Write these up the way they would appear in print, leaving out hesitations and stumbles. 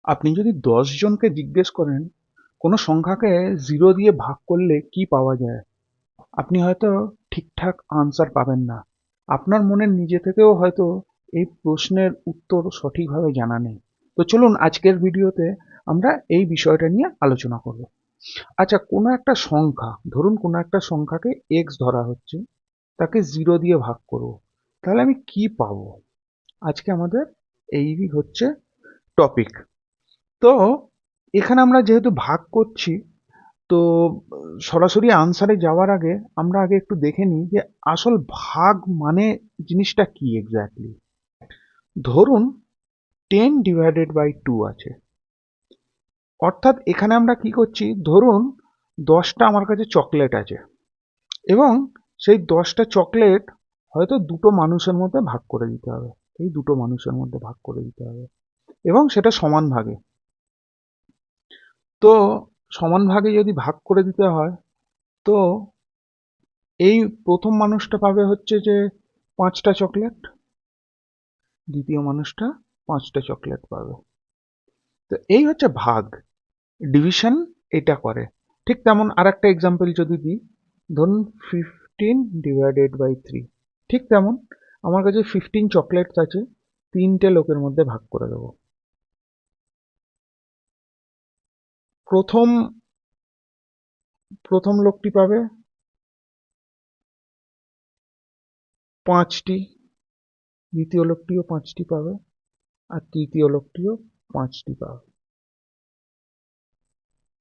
আপনি যদি ১০ জনকে জিজ্ঞেস করেন কোনো সংখ্যাকে 0 দিয়ে ভাগ করলে কি পাওয়া যায়, আপনি হয়তো ঠিকঠাক আনসার পাবেন না। আপনার মনের নিজে থেকেও হয়তো এই প্রশ্নের উত্তর সঠিকভাবে জানা নেই। তো চলুন আজকের ভিডিওতে আমরা এই বিষয়টা নিয়ে আলোচনা করব। আচ্ছা, কোনো একটা সংখ্যা, ধরুন কোনো একটা সংখ্যাকে এক্স ধরা হচ্ছে, তাকে 0 দিয়ে ভাগ করব, তাহলে আমি কি পাবো? আজকে আমাদের এই হচ্ছে টপিক। তো এখানে আমরা যেহেতু ভাগ করছি, তো সরাসরি আনসারে যাওয়ার আগে আমরা আগে একটু দেখে নিই যে আসল ভাগ মানে জিনিসটা কি এক্স্যাক্টলি। ধরুন 10/2 আছে, অর্থাৎ এখানে আমরা কি করছি, ধরুন 10টা আমার কাছে চকলেট আছে এবং সেই 10টা চকলেট হয়তো দুটো মানুষের মধ্যে ভাগ করে দিতে হবে। এই দুটো মানুষের মধ্যে ভাগ করে দিতে হবে এবং সেটা সমান ভাগে। তো সমান ভাগে যদি ভাগ করে দিতে হয়, তো এই প্রথম মানুষটা পাবে হচ্ছে যে 5টা চকলেট, দ্বিতীয় মানুষটা 5টা চকলেট পাবে। তো এই হচ্ছে ভাগ, ডিভিশন এটা করে। ঠিক তেমন আর একটা এক্সাম্পল যদি দিই, ধরুন 15/3। ঠিক তেমন আমার কাছে 15 চকলেটস আছে, তিনটে লোকের মধ্যে ভাগ করে দেবো। প্রথম প্রথম লোকটি পাবে 5টি, দ্বিতীয় লোকটিও 5টি পাবে, আর তৃতীয় লোকটিও 5টি পাবে,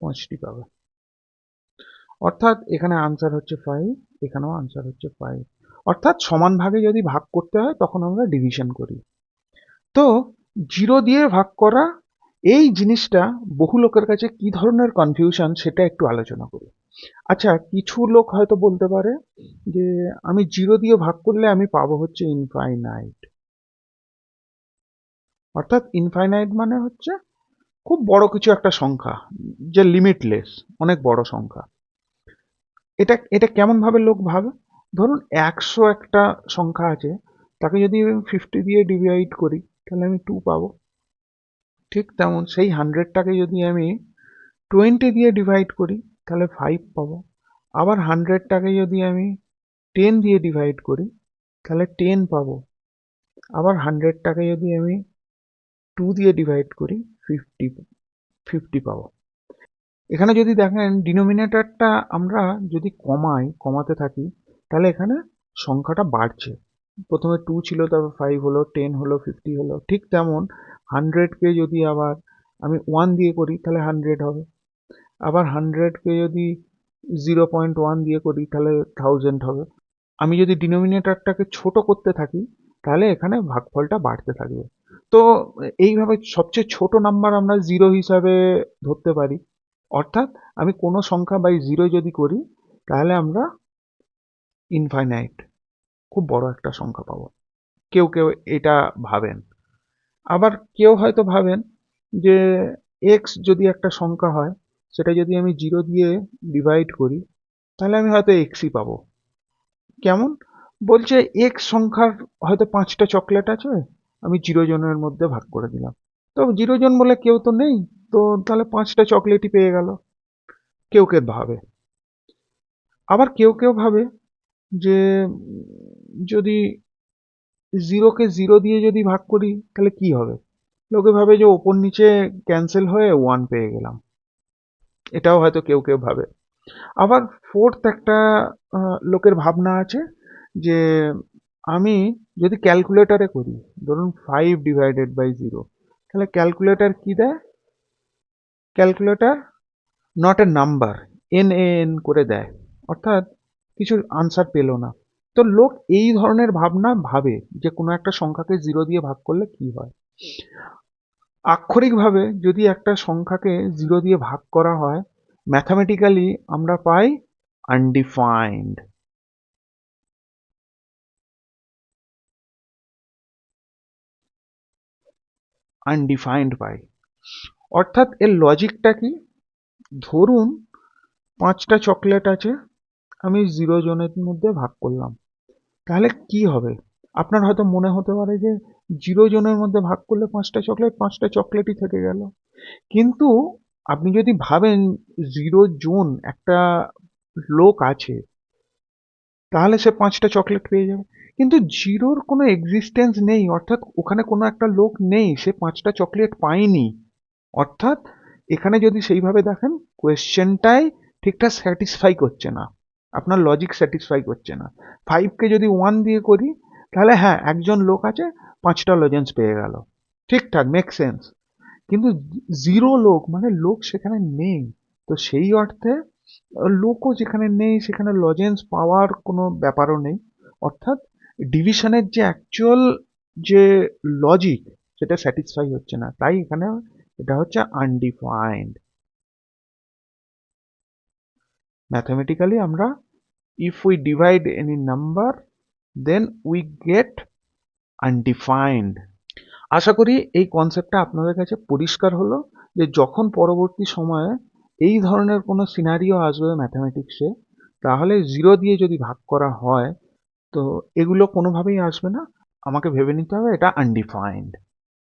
5টি পাবে। অর্থাৎ এখানে আনসার হচ্ছে 5, এখানেও আনসার হচ্ছে 5। অর্থাৎ সমান ভাগে যদি ভাগ করতে হয় তখন আমরা ডিভিশন করি। তো 0 দিয়ে ভাগ করা এই জিনিসটা বহু লোকের কাছে কি ধরনের কনফিউশন সেটা একটু আলোচনা করি। আচ্ছা, কিছু লোক হয়তো বলতে পারে যে আমি 0 দিয়ে ভাগ করলে আমি পাবো হচ্ছে ইনফাইনাইট। অর্থাৎ ইনফাইনাইট মানে হচ্ছে খুব বড় কিছু একটা সংখ্যা, যে লিমিটলেস, অনেক বড় সংখ্যা। এটা এটা কেমন ভাবে লোক ভাবে, ধরুন 100 একটা সংখ্যা আছে, তাকে যদি আমি 50 দিয়ে ডিভাইড করি তাহলে আমি 2 পাবো। ঠিক তেমন সেই 100টাকে যদি আমি 20 দিয়ে ডিভাইড করি তাহলে 5 পাবো। আবার 100টাকে যদি আমি 10 দিয়ে ডিভাইড করি তাহলে 10 পাবো। আবার 100টাকে যদি আমি 2 দিয়ে ডিভাইড করি 50 50 পাবো। এখানে যদি দেখেন ডিনোমিনেটরটা আমরা যদি কমাতে থাকি, তাহলে এখানে সংখ্যাটা বাড়ছে। প্রথমে 2 ছিল, তারপর 5 হলো, 10 হলো, 50 হলো। ঠিক তেমন 100কে যদি আবার আমি 1 দিয়ে করি তাহলে 100 হবে। আবার 100কে যদি 0.1 দিয়ে করি তাহলে 1000 হবে। আমি যদি ডিনোমিনেটরটাকে ছোট করতে থাকি তাহলে এখানে ভাগফলটা বাড়তে থাকবে। তো এইভাবে সবচেয়ে ছোট নাম্বার আমরা 0 হিসাবে ধরতে পারি। অর্থাৎ আমি কোনো সংখ্যা বাই 0 যদি করি তাহলে আমরা ইনফাইনাইট, খুব বড় একটা সংখ্যা পাবো। কেউ কেউ এটা ভাবেন। আবার কেউ হয়তো ভাবেন যে এক্স যদি একটা সংখ্যা হয়, সেটা যদি আমি 0 দিয়ে ডিভাইড করি তাহলে আমি হয়তো এক্সই পাবো। কেমন? বলছে এক্স সংখ্যার হয়তো 5টা চকলেট আছে, আমি 0 জনের মধ্যে ভাগ করে দিলাম। তো 0 জন বলে কেউ তো নেই, তো তাহলে 5টা চকলেটই পেয়ে গেল। কেউ কেউ ভাবে। আবার কেউ কেউ ভাবে যে যদি 0কে 0 দিয়ে যদি ভাগ করি তাহলে কি হবে? লোকে ভাবে যে ওপর নিচে ক্যান্সেল হয়ে 1 পেয়ে গেলাম। এটাও হয়তো কেউ কেউ ভাবে। আবার ফোর্থ একটা লোকের ভাবনা আছে যে আমি যদি ক্যালকুলেটরে করি, ধরুন 5/0, তাহলে ক্যালকুলেটর কি দেয়? Calculator not a number, NaN করে দেয়। অর্থাৎ কিছু আনসার পেল না। তো লোক এই ধরনের ভাবনা ভাবে যে কোনো একটা সংখ্যাকে 0 দিয়ে ভাগ করলে কি হয়। আক্ষরিকভাবে যদি একটা সংখ্যাকে 0 দিয়ে ভাগ করা হয়, ম্যাথামেটিক্যালি আমরা পাই আনডিফাইন্ড। আনডিফাইন্ড পাই। অর্থাৎ এর লজিকটা কি? ধরুন 5টা চকলেট আছে, আমি 0 জনের মধ্যে ভাগ করলাম, তাহলে কি হবে? আপনার হয়তো মনে হতে পারে যে 0 জনের মধ্যে ভাগ করলে 5টা চকলেট 5টা চকলেটই থেকে গেল। কিন্তু আপনি যদি ভাবেন 0 জন একটা লোক আছে, তাহলে সে 5টা চকলেট পেয়ে যাবে। কিন্তু 0-র কোনো এক্সিস্টেন্স নেই, অর্থাৎ ওখানে কোনো একটা লোক নেই, সে 5টা চকলেট পায়নি। অর্থাৎ এখানে যদি সেইভাবে দেখেন, কোয়েশ্চেনটাই ঠিকঠাক স্যাটিসফাই করছে না, আপনার লজিক স্যাটিসফাই করছে না। 5কে যদি 1 দিয়ে করি, তাহলে হ্যাঁ, একজন লোক আছে, 5টা লজেন্স পেয়ে গেল, ঠিকঠাক, মেক সেন্স। কিন্তু 0 লোক মানে লোক সেখানে নেই। তো সেই অর্থে লোকও যেখানে নেই সেখানে লজেন্স পাওয়ার কোনো ব্যাপারও নেই। অর্থাৎ ডিভিশনের যে অ্যাকচুয়াল যে লজিক, সেটা স্যাটিসফাই হচ্ছে না, তাই এখানে এটা হচ্ছে আনডিফাইন্ড। ম্যাথমেটিক্যালি আমরা if we divide any number then we get undefined. আশা করি এই কনসেপ্টটা আপনাদের কাছে পরিষ্কার হলো, যে যখন পরবর্তী সময়ে এই ধরনের কোনো সিনারিও আসবে ম্যাথামেটিক্সে, তাহলে 0 দিয়ে যদি ভাগ করা হয়, তো এগুলো কোনোভাবেই আসবে না, আমাকে ভেবে নিতে হবে এটা আনডিফাইন্ড।